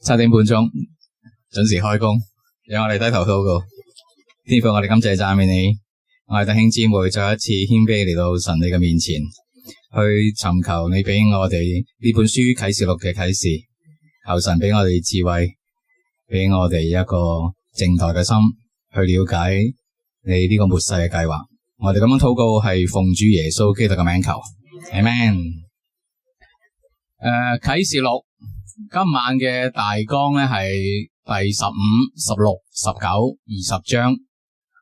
7點半鐘準時開工，讓我哋低頭禱告。天父，我哋感謝讚美你，我哋弟兄姊妹再一次謙卑嚟到神你嘅面前，去尋求你俾我哋呢本書啟示錄嘅啟示，求神俾我哋智慧，俾我哋一個靜待嘅心去了解你呢個末世嘅計劃。我哋咁樣禱告係奉主耶穌基督嘅名求 Amen。啟示錄今晚嘅大綱咧係第15、16、19、20章，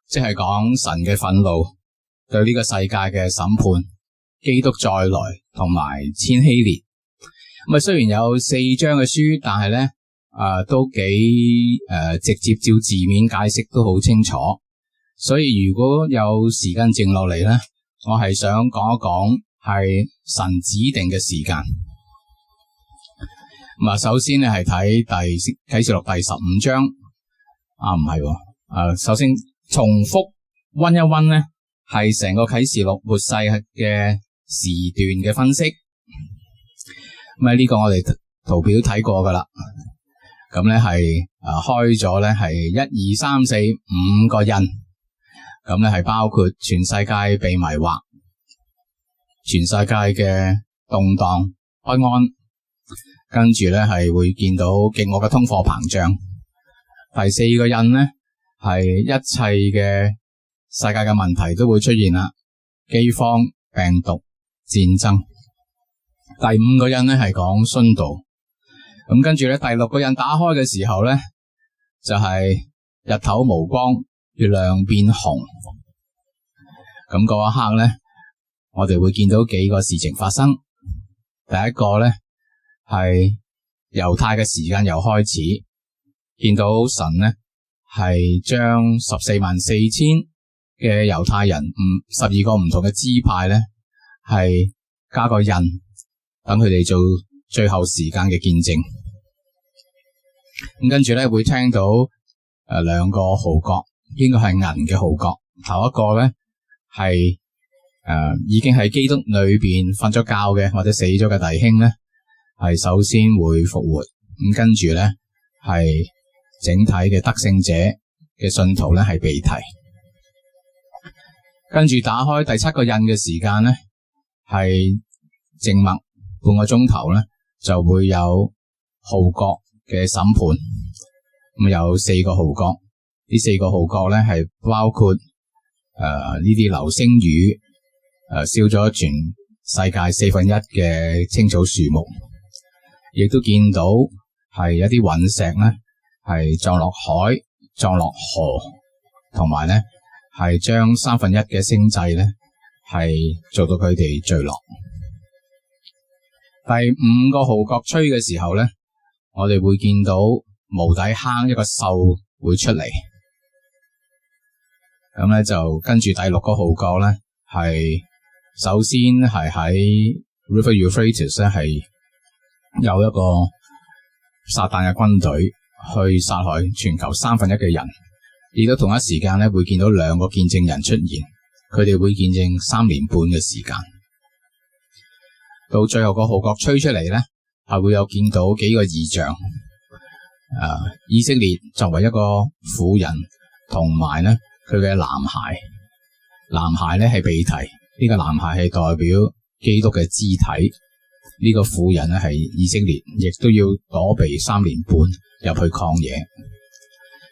即係講神嘅憤怒對呢個世界嘅審判、基督再來同埋千禧年。咁啊，雖然有4章嘅書，但係咧都幾直接照字面解釋都好清楚。所以如果有時間剩落嚟咧，我係想講一講係神指定嘅時間。咁啊，首先咧係睇啟示錄第15章。唔係，首先重複溫一溫咧，係成個啟示錄末世嘅時段嘅分析。咁呢個我哋圖表睇過噶啦。咁咧係開咗咧係1、2、3、4、5個印。咁咧係包括全世界被迷惑，全世界嘅動盪不安。跟住咧係會見到極惡嘅通貨膨脹。第4個印咧係一切嘅世界嘅問題都會出現啦，饑荒、病毒、戰爭。第5個印咧係講殉道。咁跟住咧第6個印打開嘅時候咧就係日頭無光，月亮變紅。咁嗰一刻咧我哋會見到幾個事情發生。第一個咧係猶太嘅時間又開始，見到神咧係將144000嘅猶太人12個唔同嘅支派咧係加個印，等佢哋做最後時間嘅見證。咁跟住咧會聽到2個號角，應該係銀嘅號角。頭一個咧係已經喺基督裏邊瞓咗覺嘅或者死咗嘅弟兄咧，係首先會復活。咁跟住咧係整體嘅得勝者嘅信徒咧係被提。跟住打開第7個印嘅時間咧係靜默半個鐘頭咧，就會有號角嘅審判。咁有4個號角，呢4個號角咧係包括呢啲流星雨燒咗全世界1/4嘅青草樹木。亦都見到係一啲隕石咧，係撞落海、撞落河，同埋咧係將1/3嘅星際咧係做到佢哋墜落。第5個號角吹嘅時候咧，我哋會見到無底坑一個獸會出嚟。咁咧就跟住第6個號角咧，係首先係喺 River Euphrates 咧係有一個撒旦嘅軍隊去殺害全球1/3嘅人，亦都同一時間咧會見到2個見證人出現，佢哋會見證3年半嘅時間。到最後個號角吹出嚟咧，係會有見到幾個異象。以色列作為一個婦人，同埋咧佢嘅男孩，男孩咧係被提，呢個男孩係代表基督嘅肢體。呢個婦人咧係以色列，亦都要躲避3年半入去曠野。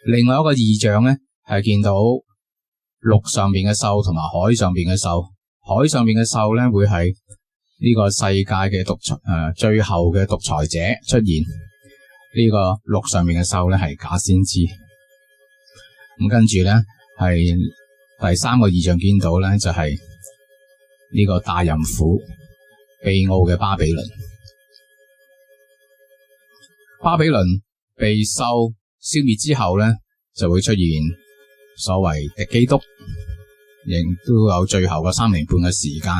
另外一個異象咧係見到陸上邊嘅獸同埋海上邊嘅獸。海上邊嘅獸咧會係呢個世界嘅最後嘅獨裁者出現。呢個陸上面嘅獸咧係假先知。咁跟住咧係第3個異象見到咧就係呢個大淫婦。被擄嘅巴比倫，巴比倫被獸消滅之後咧，就會出現所謂敵基督，亦都有最後嘅3年半嘅時間，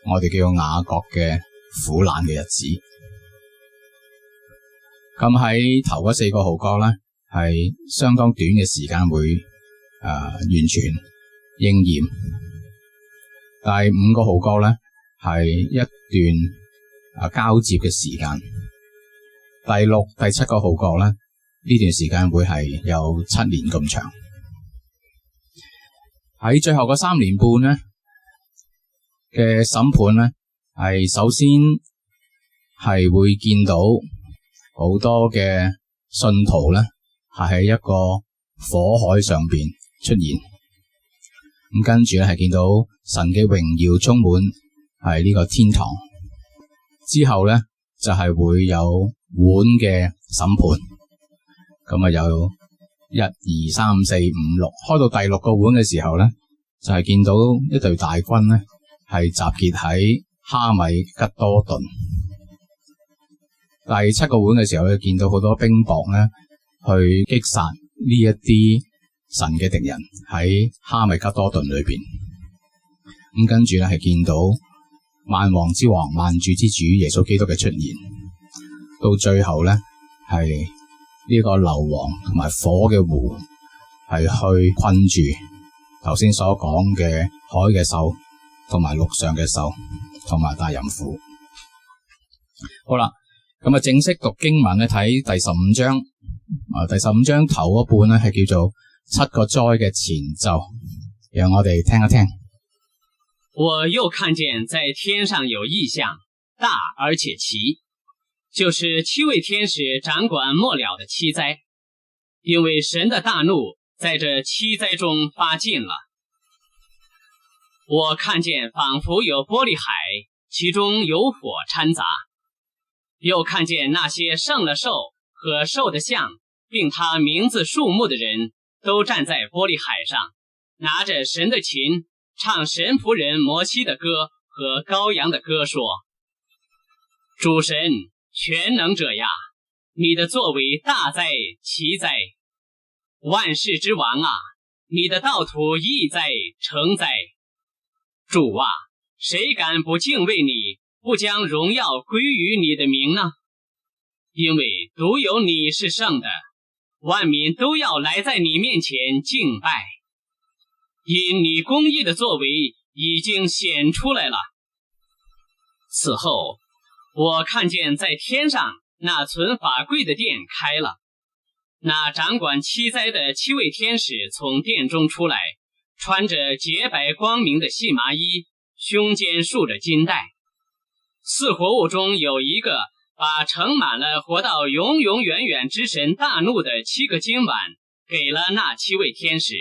我哋叫雅各嘅苦難嘅日子。咁喺頭嗰4個號角咧，係相當短嘅時間會完全應驗。第5個號角咧係一段交接嘅時間。第六、第七個號角咧，呢段時間會係有7年咁長。喺最後嗰3年半咧嘅審判咧，係首先係會見到好多嘅信徒咧，係喺一個火海上邊出現。咁跟住咧係見到神嘅榮耀充滿係呢個天堂。之後咧就係會有碗嘅審判。咁啊有1、2、3、4、5、6，開到第6個碗嘅時候咧，就係見到一隊大軍咧係集結喺哈米吉多頓。第7個碗嘅時候咧，見到好多兵雹咧去擊殺呢一啲神嘅敵人喺哈米吉多頓裏邊。咁跟住咧係見到萬王之王、萬主之主耶穌基督嘅出現。到最後咧係呢個硫磺同埋火嘅湖係去困住頭先所講嘅海嘅獸同埋陸上嘅獸同埋大淫婦。好啦，咁啊正式讀經文咧，睇第15章。第15章頭嗰半咧係叫做7個災嘅前奏，讓我哋聽一聽。我又看見在天上有異象，大而且奇，就是7位天使掌管末了的7災，因為神的大怒在這7災中發盡了。我看見仿佛有玻璃海，其中有火摻雜。又看見那些勝了獸和獸的像，並他名字數目的人，都站在玻璃海上，拿着神的琴，唱神僕人摩西的歌和羔羊的歌，說：主神全能者呀，你的作為大哉奇哉，萬世之王啊，你的道途義哉誠哉。主啊，誰敢不敬畏你，不將榮耀歸於你的名呢？因為獨有你是聖的，萬民都要來在你面前敬拜，因你公義的作為已經顯出來了。此後，我看見在天上那存法櫃的殿開了，那掌管7災的7位天使從殿中出來，穿着潔白光明的細麻衣，胸間束着金帶。4活物中有一個把盛滿了活到永永遠遠之神大怒的7個金碗給了那7位天使。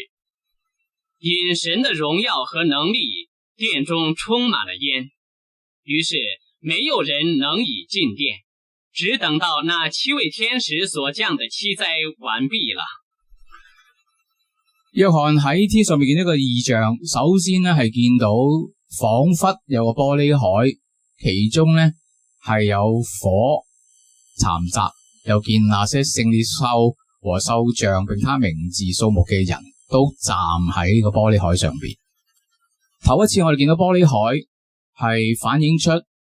因神的榮耀和能力，殿中充滿了煙，於是沒有人能以進殿，只等到那7位天使所降的7災完畢了。約翰喺天上面見到一個異象，首先咧係見到仿佛有個玻璃海，其中咧係有火摻雜，又見那些勝了獸和獸像並他名字數目嘅人都站喺個玻璃海上邊。頭一次我哋見到玻璃海係反映出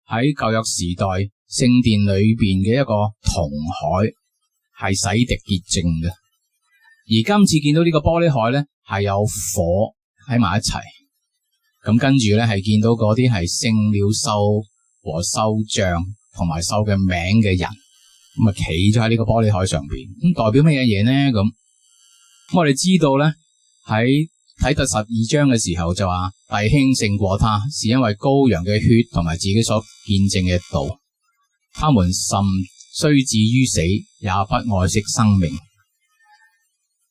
喺舊約時代聖殿裏邊嘅一個銅海，係洗滌潔淨嘅。而今次見到呢個玻璃海咧，係有火喺埋一齊。咁跟住咧係見到嗰啲係勝了獸和獸像同埋獸嘅名嘅人，咁啊企咗喺呢個玻璃海上邊。咁代表乜嘢嘢呢？咁我哋知道咧，喺睇第12章嘅時候就話，弟兄勝過他，是因為羔羊嘅血同埋自己所見證嘅道。他們甚雖至於死，也不愛惜生命。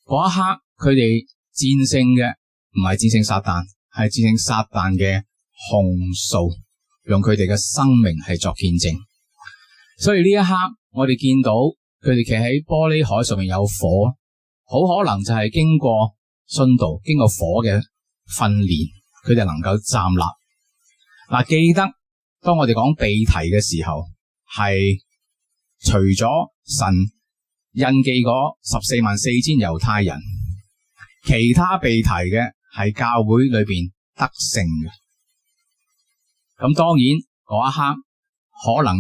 嗰一刻，佢哋戰勝嘅唔係戰勝撒旦，係戰勝撒旦嘅控訴，用佢哋嘅生命係作見證。所以呢一刻，我哋見到佢哋企喺玻璃海上面有火，好可能就係經過殉道、經過火嘅訓練，佢哋能夠站立。嗱，記得當我哋講被提嘅時候，係除咗神印記嗰144000猶太人，其他被提嘅係教會裏邊得勝嘅。咁當然嗰一刻可能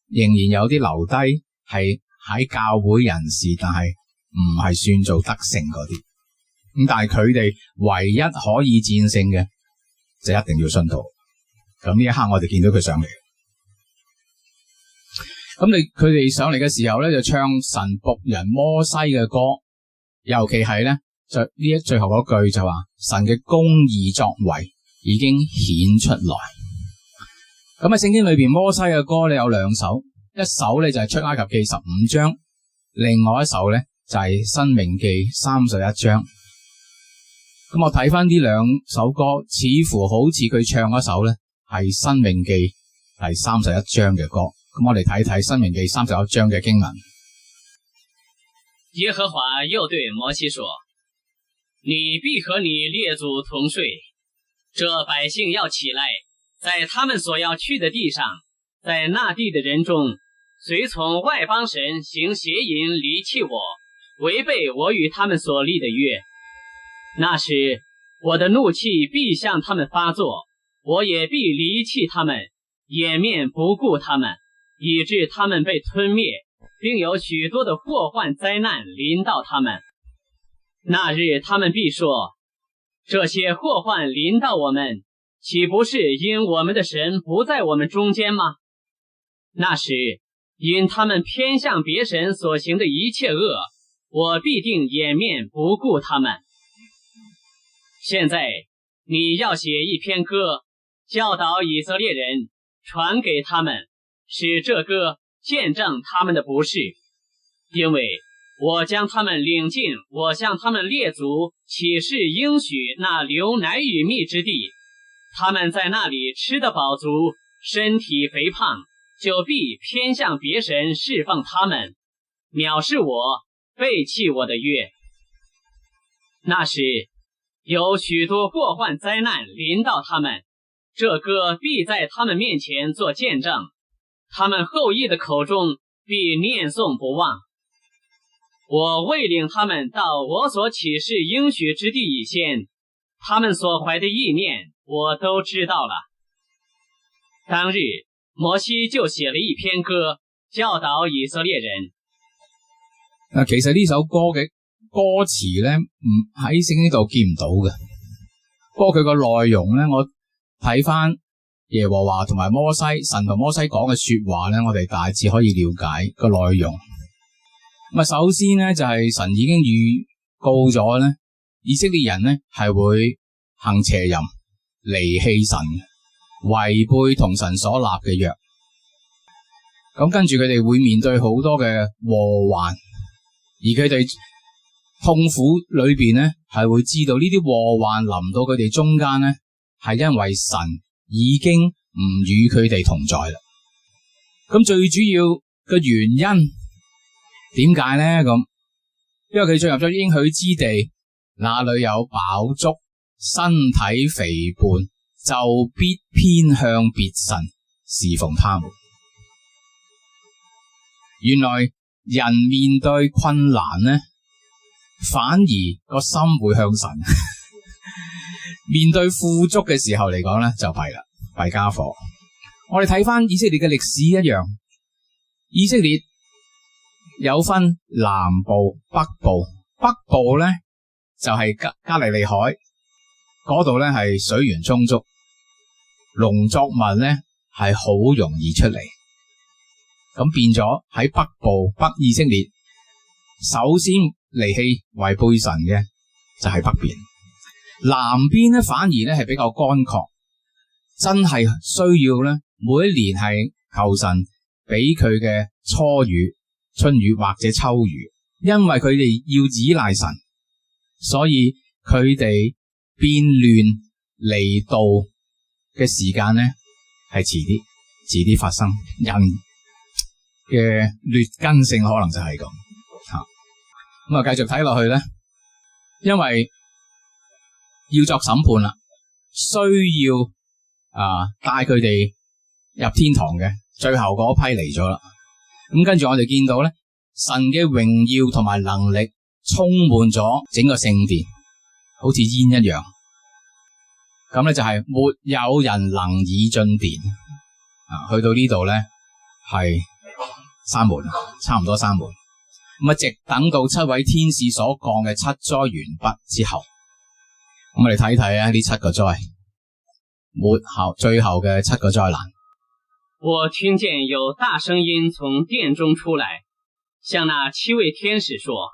仍然有啲留低係喺教會人士，但係唔係算做得勝嗰啲。咁但係佢哋唯一可以戰勝嘅就一定要殉道。咁呢一刻我哋見到佢上嚟。咁佢哋上嚟嘅時候咧，就唱神僕人摩西嘅歌，尤其係咧就呢最後嗰句就話神嘅公義作為已經顯出來。咁喺聖經裏邊摩西嘅歌咧有兩首，一首咧就係出埃及記15章，另外一首咧就係申命記31章。咁我睇翻呢兩首歌，似乎好似佢唱嗰首咧係申命記第31章嘅歌。咁我哋睇睇申命記31章嘅經文。耶和華又對摩西說：你必和你列祖同睡，這百姓要起來，在他們所要去的地上，在那地的人中，隨從外邦神行邪淫，離棄我，違背我與他們所立的約。那時我的怒氣必向他們發作，我也必離棄他們，掩面不顧他們，以致他們被吞滅，並有許多的禍患災難臨到他們。那日他們必說：這些禍患臨到我們，豈不是因我們的神不在我們中間嗎？那時因他們偏向別神所行的一切惡，我必定掩面不顧他們。現在你要寫一篇歌，教導以色列人，傳給他們，使這歌見證他們的不是，因為我將他們領進我向他們列祖起誓應許那流奶與蜜之地，他們在那裡吃得飽足，身體肥胖，就必偏向別神侍奉他們，藐視我，背棄我的約。那時有許多禍患災難臨到他們，這歌必在他們面前作見證，他們後裔的口中必念誦不忘。我未領他們到我所起誓應許之地以先，他們所懷的意念我都知道了。當日摩西就寫了一篇歌，教導以色列人。其實呢首歌嘅歌詞咧，唔喺聖經度見唔到嘅。不過佢個內容咧，我睇翻耶和華同埋摩西，神同摩西講嘅說話咧，我哋大致可以了解個內容。咁啊，首先咧就係神已經預告咗咧，以色列人咧係會行邪淫、離棄神、違背同神所立嘅約。咁跟住佢哋會面對好多嘅禍患，而佢哋痛苦裏邊咧係會知道呢啲禍患臨到佢哋中間咧，係因為神已經唔與佢哋同在啦。咁最主要嘅原因點解咧？咁因為佢進入咗應許之地，那裡有飽足，身體肥胖，就必偏向別神侍奉他們。原來人面對困難咧，反而個心會向神。面對富足嘅時候嚟講咧，就弊啦，弊家伙。我哋睇翻以色列嘅歷史一樣，以色列有分南部、北部。北部咧就係加利利海嗰度咧，係水源充足，農作物咧係好容易出嚟。咁變咗喺北部北以色列，首先離棄違背神嘅就係北邊。南邊咧反而咧係比較乾涸，真係需要咧每一年係求神俾佢嘅初雨、春雨或者秋雨，因為佢哋要依賴神，所以佢哋變亂離道嘅時間咧係遲啲發生。人嘅劣根性可能就係咁吓。咁啊，繼續睇落去咧，因為要作審判啦，需要帶佢哋入天堂嘅最後嗰批嚟咗啦。咁跟住我哋見到咧，神嘅榮耀同埋能力充滿咗整個聖殿，好似煙一樣。咁咧就係沒有人能以進殿。去到呢度咧係閂門，差唔多閂門。咁啊，直等到7位天使所降嘅7災完畢之後，咁我哋睇睇呢7個災，最後嘅7個災難。我听见有大声音从殿中出来，向那7位天使说：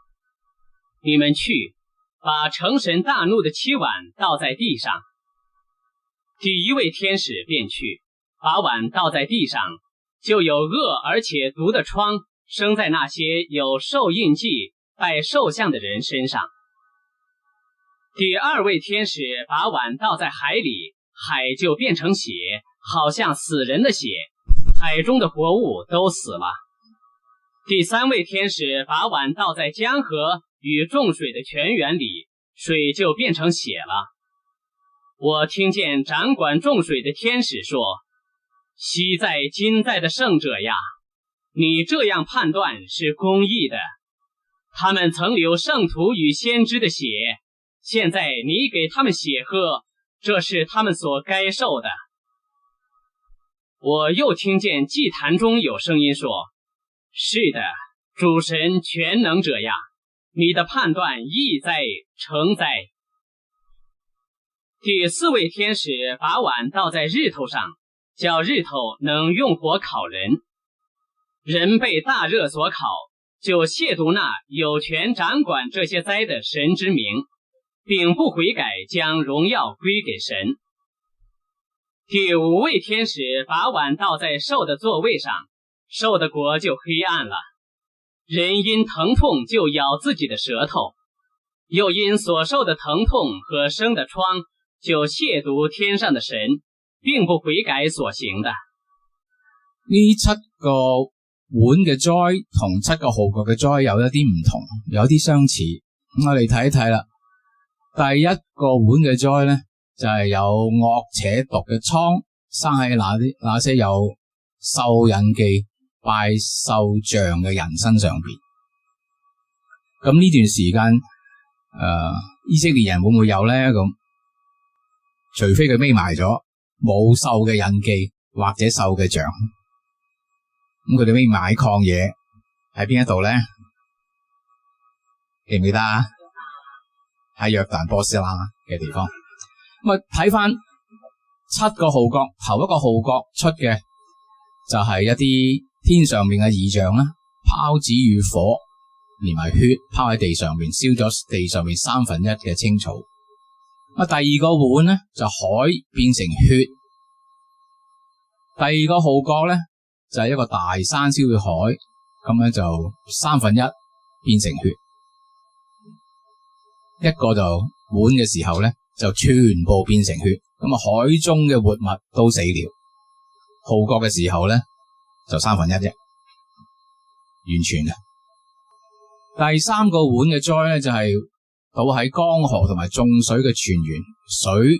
你们去，把盛神大怒的7碗倒在地上。第1位天使便去，把碗倒在地上，就有恶而且毒的疮生在那些有兽印记、拜兽像的人身上。第2位天使把碗倒在海里，海就变成血，好像死人的血，海中的活物都死了。第3位天使把碗倒在江河与众水的泉源里，水就变成血了。我听见掌管众水的天使说：昔在今在的圣者呀，你这样判断是公义的。他们曾流圣徒与先知的血，现在你给他们血喝，这是他们所该受的。我又听见祭坛中有声音说：是的，主神全能者呀，你的判断义哉，诚哉。第4位天使把碗倒在日头上，叫日头能用火烤人。人被大热所烤，就亵渎那有权掌管这些灾的神之名，并不悔改，将荣耀归给神。第5位天使把碗倒在兽的座位上，兽的国就黑暗了。人因疼痛就咬自己的舌头，又因所受的疼痛和生的疮，就亵渎天上的神，並不悔改所行的。呢7個碗嘅災同7個號角嘅災有一啲唔同，有啲相似。我哋睇一睇啦。第1個碗嘅災咧，就係有惡且毒嘅瘡生喺那些有獸印記、拜獸像嘅人身上邊。咁呢段時間，以色列人會唔會有咧？咁除非佢匿埋咗，冇獸嘅印記或者獸嘅像，咁佢哋匿埋喺曠野喺邊一度咧？記唔記得啊？喺約旦波斯拉嘅地方。咁啊，睇翻7個號角，頭一個號角出嘅就係一啲天上面嘅異象啦，泡子與火連埋血拋喺地上面，燒咗地上面1/3嘅青草。咁第2個碗咧就海變成血，第2個號角咧就係一個大山燒嘅海，咁樣就1/3變成血。一個就碗嘅時候咧就全部變成血，咁啊海中嘅活物都死了。號角嘅時候咧就1/3啫，完全嘅。第3個碗嘅災咧就係倒喺江河同埋眾水嘅泉源，水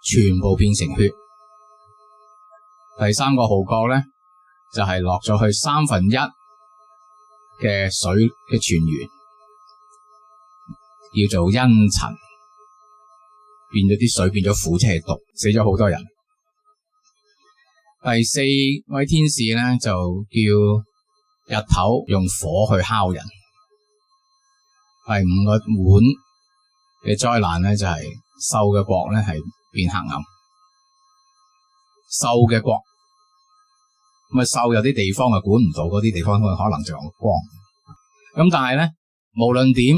全部變成血。第3個號角咧就係落咗去1/3嘅水嘅泉源，叫做茵蔯，變咗啲水變咗苦且毒，死咗好多人。第4位天使咧就叫日頭用火去烤人。第5個碗嘅災難咧就係獸嘅國咧係變黑暗。獸嘅國，咁啊獸有啲地方啊管唔到，嗰啲地方可能就有光。咁但係咧無論點，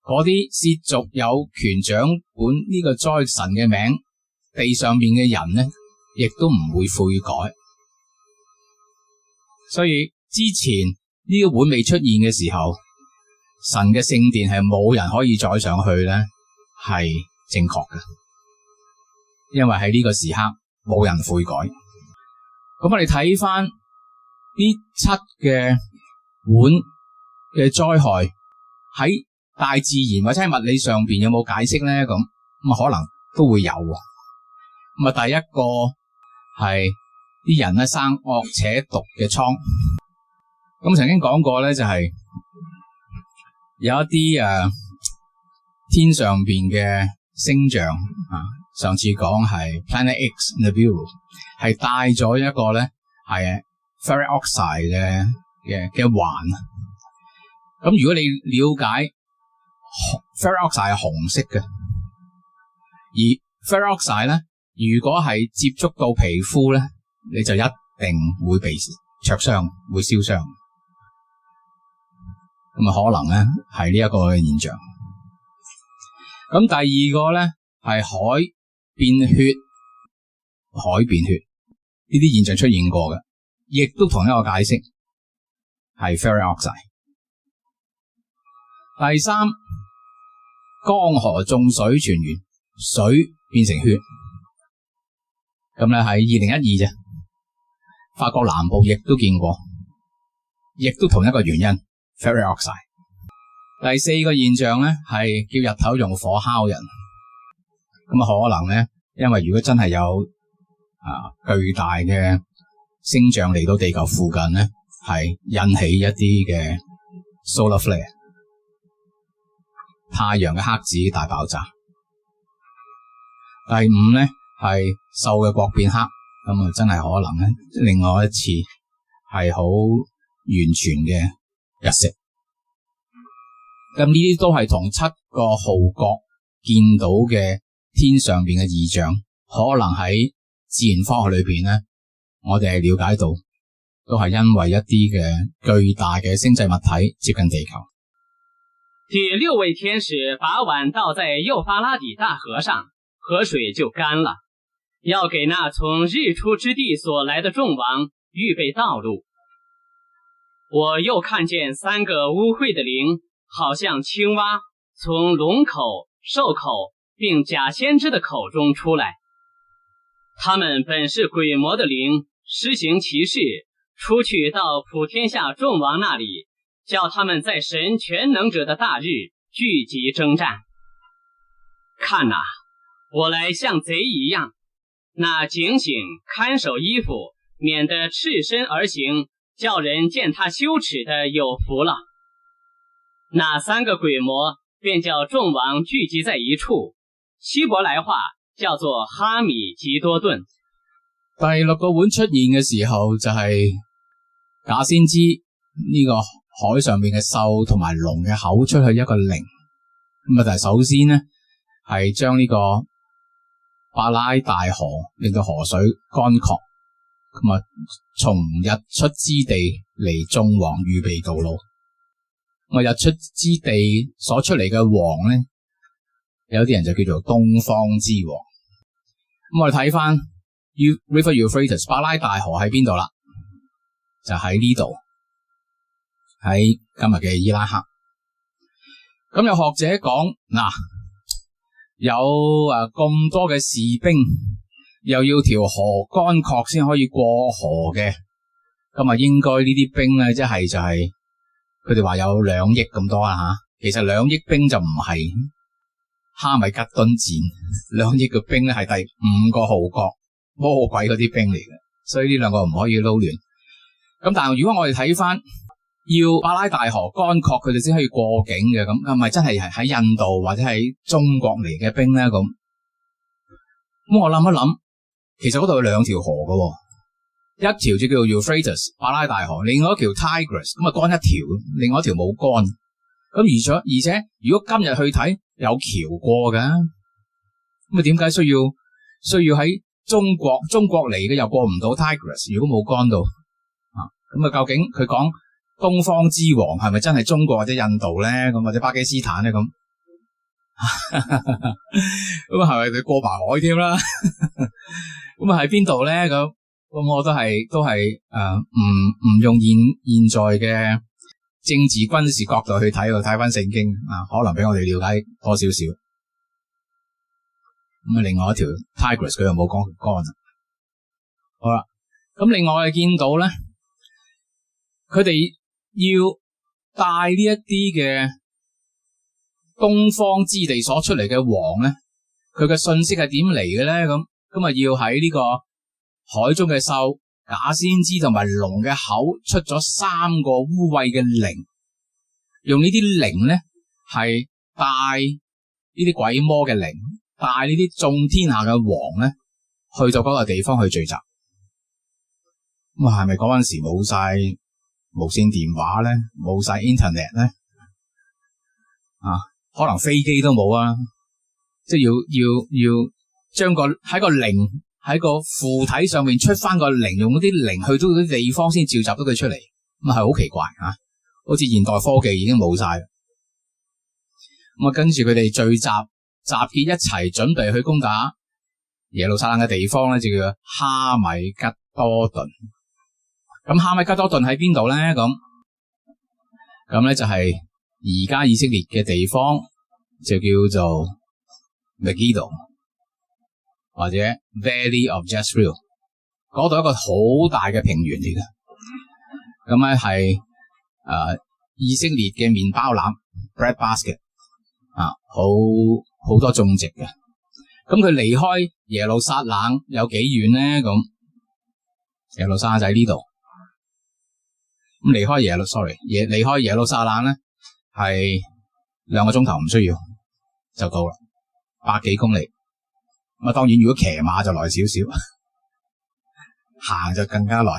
嗰啲褻瀆有權掌管呢個災神嘅名，地上面嘅人咧亦都唔會悔改。所以之前呢個碗未出現嘅時候，神嘅聖殿係冇人可以再上去咧，係正確嘅，因為喺呢個時刻冇人悔改。咁我哋睇翻呢7嘅碗嘅災害喺大自然或者喺物理上邊有冇解釋咧？咁可能都會有。咁啊，第一個係啲人咧生惡且毒嘅瘡。咁曾經講過咧，就係有一啲天上邊嘅星象啊，上次講係 Planet X Nebula 係帶咗一個咧係 ferric oxide 嘅環。咁如果你了解 ferric oxide 係紅色嘅，而 ferric oxide 咧如果係接觸到皮膚咧，你就一定會被灼傷，會燒傷。咁可能咧係呢一個現象。咁第二個咧係海變血，海變血呢啲現象出現過嘅，亦都同一個解釋係 ferric oxide。第三，江河中水泉源，水變成血。咁咧喺2012啫，法國南部亦都見過，亦都同一個原因 ferric oxide。第四個現象咧係叫日頭用火烤人。咁可能咧，因為如果真係有巨大嘅星象嚟到地球附近咧，係引起一啲嘅 solar flare， 太陽嘅黑子大爆炸。第五咧係獸嘅國變黑，咁真係可能咧另外一次係好完全嘅日食。咁呢啲都係同7個號角見到嘅天上邊嘅異象，可能喺自然科學裏邊咧，我哋係了解到，都係因為一啲嘅巨大嘅星際物體接近地球。第6位天使把碗倒在幼发拉底大河上，河水就乾了，要給那從日出之地所來的眾王預備道路。我又看見3個污穢的靈，好像青蛙，從龍口、獸口並假先知的口中出來。他們本是鬼魔的靈，施行奇事，出去到普天下眾王那裡，叫他們在神全能者的大日聚集征戰。看哪，我來像賊一樣，那警醒看守衣服，免得赤身而行，叫人見他羞恥的有福了。那3個鬼魔便叫眾王聚集在一處，希伯來話叫做哈米吉多頓。第6個碗出現嘅時候，就係假先知呢個海上面嘅獸同埋龍嘅口出去一個靈。咁但係首先呢係將呢個伯拉大河令到河水乾涸，咁從日出之地嚟眾王預備道路。日出之地所出嚟嘅王咧，有啲人就叫做東方之王。咁我哋睇翻 River Euphrates 伯拉大河喺邊度啦？就喺呢度，喺今日嘅伊拉克。咁有學者講，有咁多嘅士兵，又要條河乾涸先可以過河嘅，咁應該呢啲兵咧，即係就係佢哋話有2億咁多啦吓。其實2億兵就唔係哈米吉敦戰，2億嘅兵咧係第5個號角魔鬼嗰啲兵嚟嘅，所以呢兩個唔可以撈亂。咁但係如果我哋睇翻要伯拉大河乾涸佢哋先可以過境嘅，咁係咪真係喺印度或者喺中國嚟嘅兵咧？咁我諗一諗，其實嗰度有2條河嘅，一條就叫做 Euphrates 伯拉大河，另外一條 Tigris 咁乾一條，另外一條冇乾。咁而且如果今日去睇有橋過㗎，咁點解需要喺中國嚟嘅又過唔到 Tigris？ 如果冇乾到咁究竟佢講東方之王係咪真係中國或者印度咧？咁或者巴基斯坦咧？咁咁係咪佢過埋海添啦？咁喺邊度咧？咁我都係唔用現在嘅政治軍事角度去睇翻聖經可能俾我哋了解多少少。咁另外一條 Tigris 佢又冇講乾。好啦，咁另外我哋見到咧，佢哋要帶呢一啲嘅東方之地所出嚟嘅王咧，佢嘅信息係點嚟嘅咧？咁要喺呢個海中嘅獸、假先知同埋龍嘅口出咗3個污穢嘅靈，用呢啲靈咧係帶呢啲鬼魔嘅靈，帶呢啲眾天下嘅王咧去到嗰個地方去聚集。咁係咪嗰陣時冇晒無線電話咧，冇晒 internet 咧？可能飛機都冇啊！即係要將喺個靈喺個附體上面出翻個靈，用嗰啲靈去到嗰啲地方先召集到佢出嚟，咁係好奇怪啊！好似現代科技已經冇晒。咁啊，跟住佢哋集結一齊準備去攻打耶路撒冷嘅地方咧，就叫哈米吉多頓。咁哈米吉多頓喺邊度咧？咁咧就係而家以色列嘅地方，就叫做 Megiddo 或者 Valley of Jezreel， 嗰度一個好大嘅平原嚟嘅。咁咧係以色列嘅麵包籃 bread basket 啊，好多種植嘅。咁佢離開耶路撒冷有幾遠咧？咁耶路撒冷就喺呢度。咁離開耶路撒冷咧係2個鐘頭唔需要就到啦，100幾公里。咁啊，當然如果騎馬就耐少少，行就更加耐。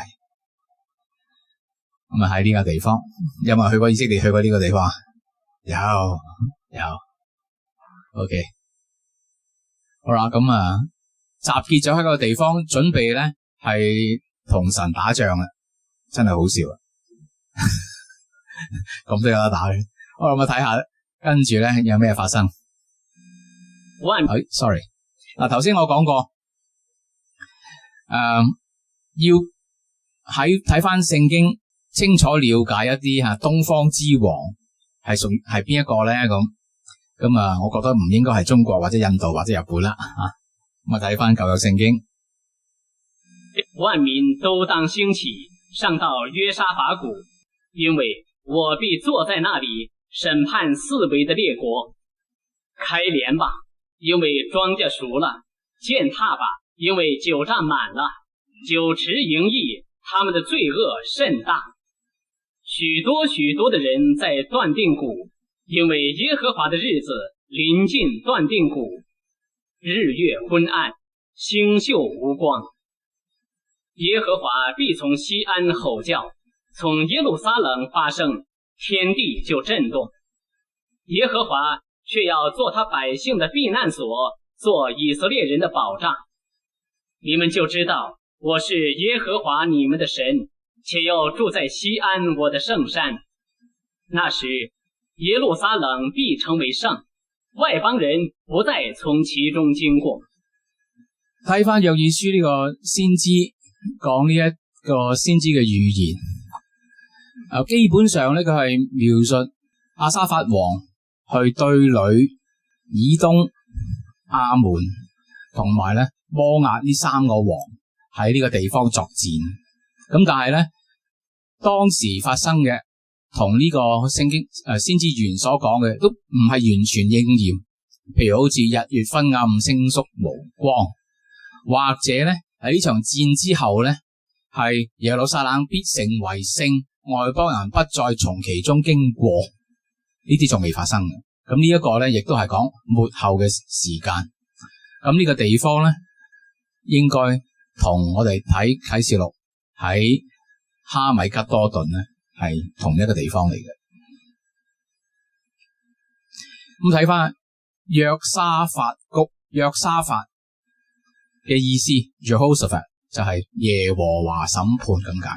咁啊喺呢個地方，有冇去過以色列？去過呢個地方？有。OK， 好啦，咁啊，集結咗喺個地方，準備咧係同神打仗啦，真係好笑啊！咁都有得打嘅。好啦，我睇下跟住咧有咩發生。sorry， 嗱，頭先我講過，要睇翻聖經，清楚了解一啲東方之王係邊一個咧？咁啊，我覺得唔應該係中國或者印度或者日本啦。咁啊，睇翻舊約聖經，萬民都當興起，上到約沙法谷，因為我必坐在那裡審判四圍的列國。開鐮吧，因為莊稼熟了；踐踏吧，因為酒榨滿了。酒池盈溢，他們的罪惡甚大。許多許多的人在斷定谷，因為耶和華的日子臨近斷定谷。日月昏暗，星宿無光。耶和華必從西安吼叫，從耶路撒冷發聲，天地就震動。耶和華卻要做他百姓的避難所，做以色列人的保障。你們就知道我是耶和華你們的神，且又住在西安我的聖山。那時耶路撒冷必成為聖，外邦人不再從其中經過。睇翻約珥書呢個先知講呢一個先知嘅預言，基本上咧佢係描述亞沙法王去對壘以東、亞門同埋咧摩押呢3個王喺呢個地方作戰。咁但係咧當時發生嘅同呢個聖經先知預言所講嘅都唔係完全應驗，譬如好似日月昏暗、星宿無光，或者咧喺呢場戰之後咧係耶路撒冷必成為聖，外邦人不再從其中經過，呢啲仲未發生嘅。咁呢一個咧亦都係講末後嘅時間。咁呢個地方咧應該同我哋睇啟示錄喺哈米吉多頓咧係同一個地方嚟嘅。咁睇翻約沙法谷，約沙法嘅意思 Jehoshaphat 就係耶和華審判咁解。